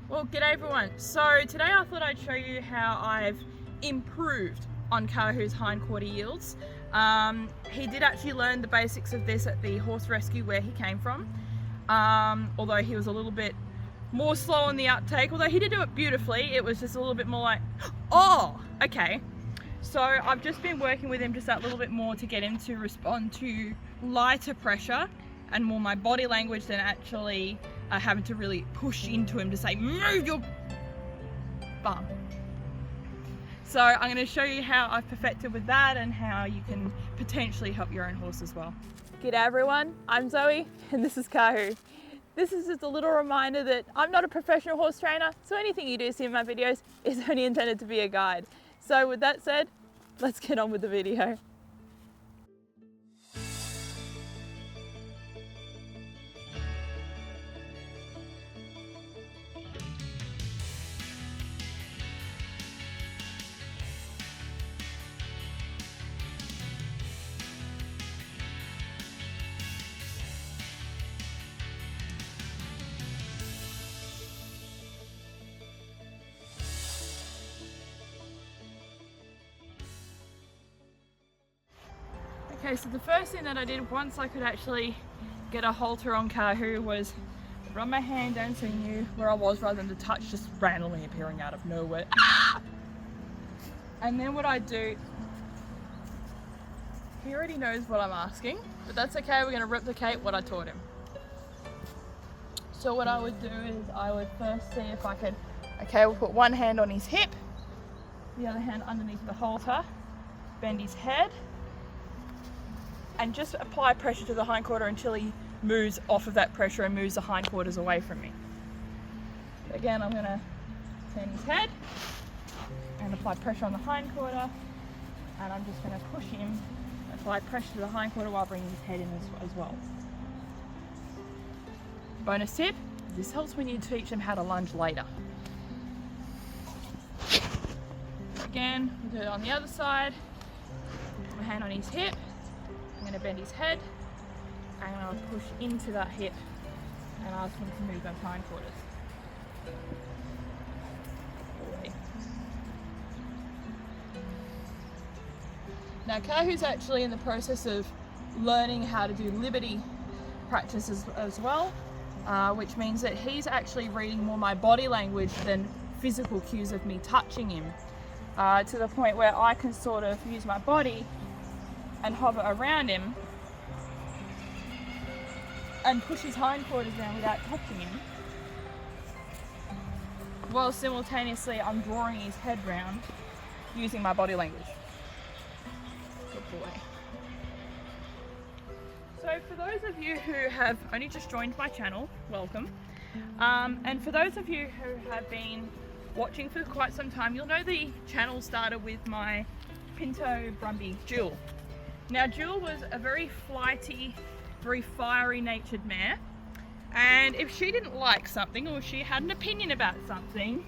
Well, g'day everyone. So today I thought I'd show you how I've improved on Kahu's hindquarter yields. He did actually learn the basics of this at the horse rescue where he came from, although he was a little bit more slow on the uptake, although he did do it beautifully. It was just a little bit more like, oh, okay. So I've just been working with him just that little bit more to get him to respond to lighter pressure and more my body language than actually having to really push into him to say, move your bum. So I'm going to show you how I've perfected with that and how you can potentially help your own horse as well. G'day everyone, I'm Zoe and this is Kahu. This is just a little reminder that I'm not a professional horse trainer, so anything you do see in my videos is only intended to be a guide. So with that said, let's get on with the video. Okay, so the first thing that I did once I could actually get a halter on Kahu was run my hand down so he knew where I was rather than the touch just randomly appearing out of nowhere. Ah! And then what I do, he already knows what I'm asking, but that's okay, we're going to replicate what I taught him. So what I would do is I would first see if I could, okay, we'll put one hand on his hip, the other hand underneath the halter, bend his head, and just apply pressure to the hindquarter until he moves off of that pressure and moves the hindquarters away from me. Again, I'm going to turn his head and apply pressure on the hindquarter, and I'm just going to push him, apply pressure to the hindquarter while bringing his head in as well. Bonus tip, this helps when you teach them how to lunge later. Again, we'll do it on the other side, put my hand on his hip, I'm going to bend his head and I'll push into that hip and ask him to move those hindquarters. Now Kahu's actually in the process of learning how to do liberty practices as well, which means that he's actually reading more my body language than physical cues of me touching him, to the point where I can sort of use my body and hover around him and push his hindquarters down without touching him, while simultaneously I'm drawing his head round using my body language. Good boy. So for those of you who have only just joined my channel, welcome. And for those of you who have been watching for quite some time, you'll know the channel started with my Pinto Brumby Jewel. Now Jewel was a very flighty, very fiery natured mare, and if she didn't like something or she had an opinion about something,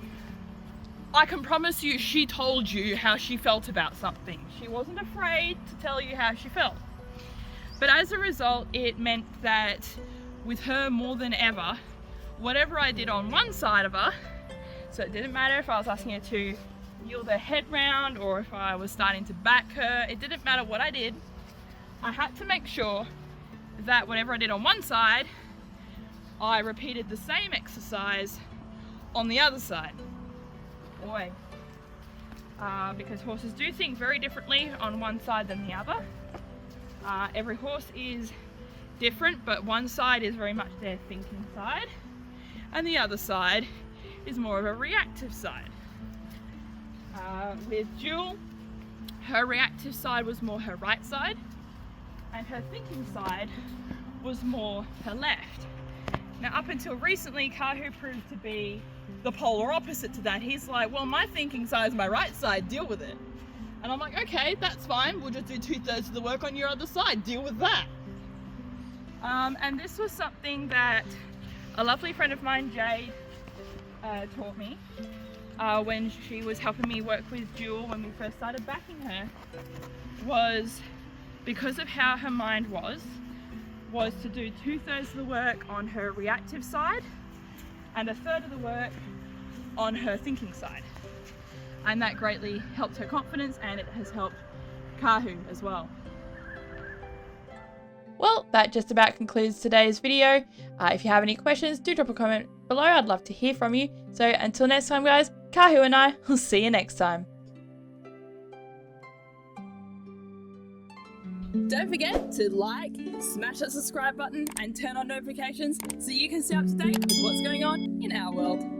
I can promise you she told you how she felt about something. She wasn't afraid to tell you how she felt. But as a result, it meant that with her more than ever, whatever I did on one side of her, so it didn't matter if I was asking her to yield her head round or if I was starting to back her, it didn't matter what I did. I had to make sure that whatever I did on one side, I repeated the same exercise on the other side. Boy. Because horses do things very differently on one side than the other. Every horse is different, but one side is very much their thinking side, and the other side is more of a reactive side. With Jewel, her reactive side was more her right side, and her thinking side was more her left. Now up until recently, Kahu proved to be the polar opposite to that. He's like, well, my thinking side is my right side, deal with it. And I'm like, okay, that's fine, we'll just do 2/3 of the work on your other side, deal with that. And this was something that a lovely friend of mine, Jade, taught me when she was helping me work with Jewel when we first started backing her, was because of how her mind was to do 2/3 of the work on her reactive side and 1/3 of the work on her thinking side. And that greatly helped her confidence, and it has helped Kahu as well. Well, that just about concludes today's video. If you have any questions, do drop a comment below. I'd love to hear from you. So until next time, guys, Kahu and I will see you next time. Don't forget to like, smash that subscribe button, and turn on notifications so you can stay up to date with what's going on in our world.